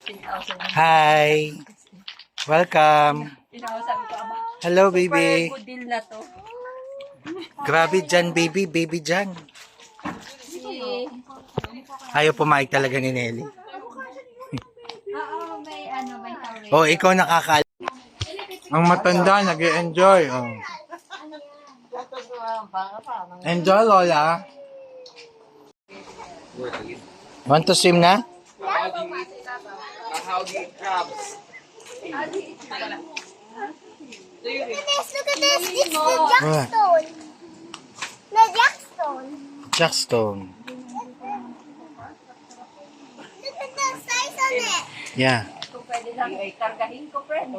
Hi! Welcome! Hello, baby! Super good deal na to. Grabe dyan, baby! Baby dyan! Ayaw pumayag talaga ni Nelly. Oo, may tawid. Oh, ikaw nakakal. Ang matanda, nag-enjoy. Oh. Enjoy, Lola. Want to swim na? Look at this. It's the jackstone. The jackstone. Jackstone. Look at the size on it. Yeah. Kung pwede lang ay kargahin ko, friend.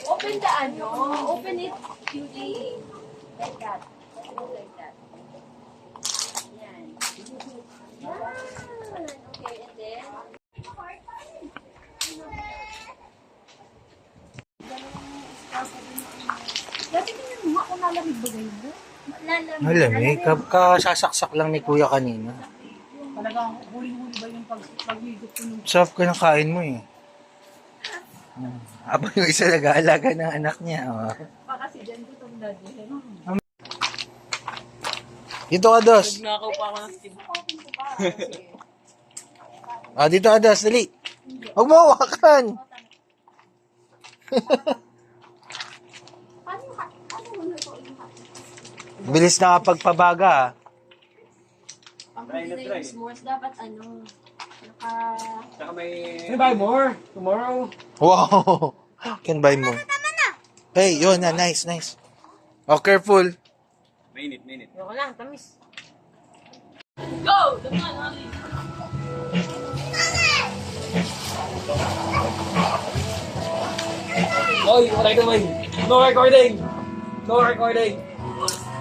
Open the open it, Judy. Like that. Like that. Yan. Okay, and then... Dati tingnan mo, ako nalamig ba ganyan? Malamig. Kasasaksak lang ni Kuya kanina. Talagang huli-huli ba yung pag-higop ko nung... Sarap ka ng kain mo eh. Aba yung isa nag-aalaga ng anak niya. Oh. Kasi dyan ko itong daddy. Dito ka, Dos. Nakaw pa ako ng Steve. Dito ka, Dos. Dali. Huwag mo hawakan. Bilis na kapagpabaga. Ang hindi na yung s'mores, dapat Saka may buy more tomorrow. Wow. Can buy more. Hey, yun na. Nice, nice. Oh, careful. Mainit. Ayoko lang, tamis. Oy, wala ito man. No recording. No recording.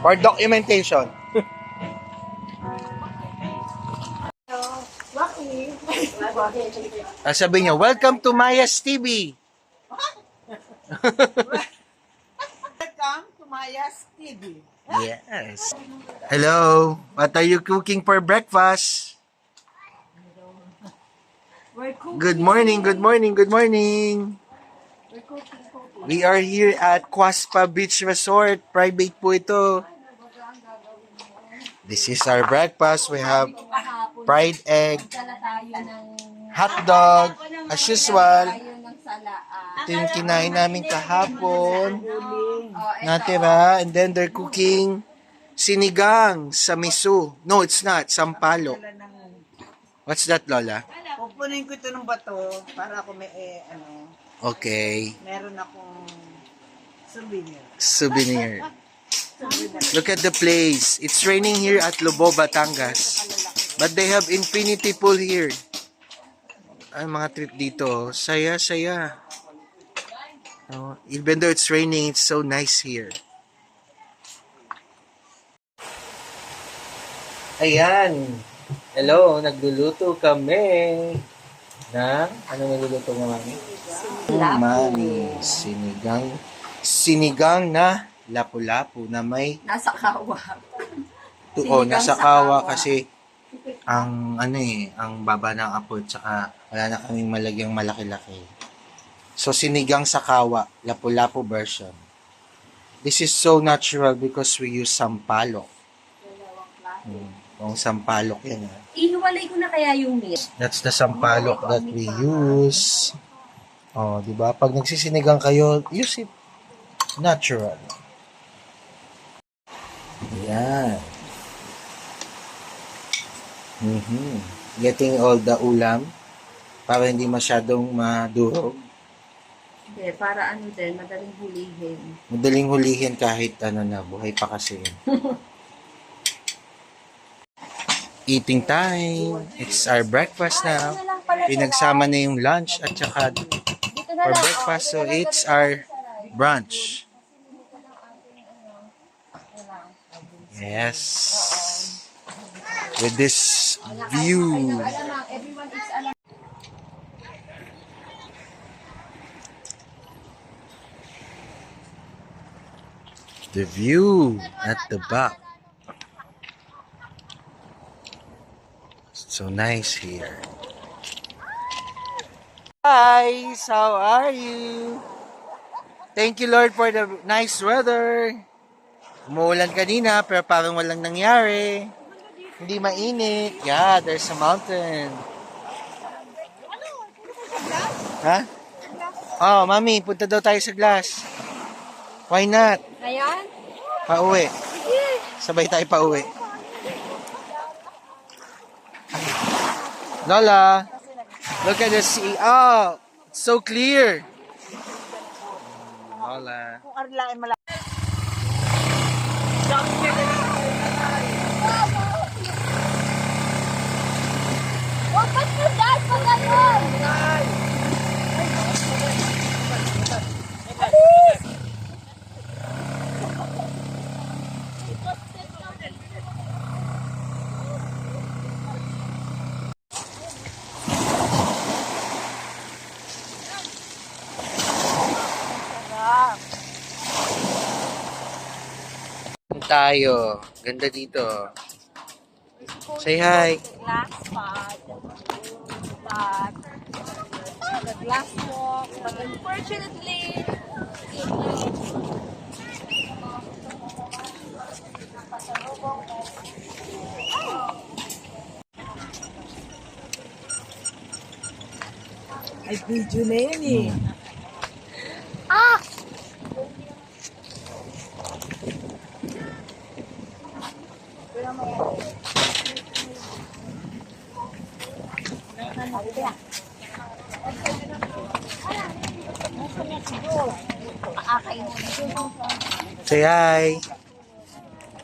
For documentation. Sabi niya, welcome to Maya's TV. Welcome to Maya's TV. Yes. Hello. What are you cooking for breakfast? Good morning, good morning, good morning. We are here at Quaspa Beach Resort. Private po ito. This is our breakfast. We have fried egg, Dala tayo ng... hot dog, as usual. Tayo ng salaan. Ito yung kinain namin kahapon. Oh, Natira. And then they're cooking sinigang sa miso. No, it's not. Sampalok. What's that, Lola? Pupunin ko ito ng bato para ako may, Okay. meron akong souvenir. Souvenir. Look at the place. It's raining here at Lobo, Batangas. But they have infinity pool here. Ay, mga trip dito. Saya, saya. Oh, even though it's raining, it's so nice here. Ayan. Hello, nagluluto kami. Ano nagluluto mo, Mami? Mami, sinigang na lapu-lapu na may Nasa kawa. nasa kawa kasi ang ang baba ng apoy tsaka wala na kaming malagyang malaki-laki. So sinigang sa kawa, lapu-lapu version. This is so natural because we use sampalok. Yung sampalok yan. Ihiwalay ko na kaya yung meat. That's the sampalok that we use. Oh, di ba? Pag nagsisinigang kayo, use it natural. Yan. Getting all the ulam para hindi masyadong madurog. Hindi, para din, madaling hulihin. Madaling hulihin kahit na, buhay pa kasi yun. Eating time. It's our breakfast now. Pinagsama na yung lunch at saka for breakfast. So, it's our brunch. Yes. With this view. Everyone is The view at the back. So nice here. Guys, how are you? Thank you Lord for the nice weather. Umuulan kanina pero parang walang nangyari. Hindi mainit. Yeah, there's a mountain. Ha? Oh, mami, punta daw tayo sa glass. Why not? Ngayon? Pauwi. Sabay tayo pauwi. Lola, look at the sea. Oh, it's so clear. Lola. Kung arla ay malaki. Huwag ba't mo dad pa ganun? Tayo. Ganda dito. Say hi. Glass pod. But, the glass walk. But unfortunately, Ay, video na yun eh. Ah! Say hi.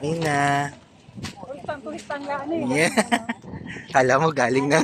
Nina. Yeah. Kala mo galing na.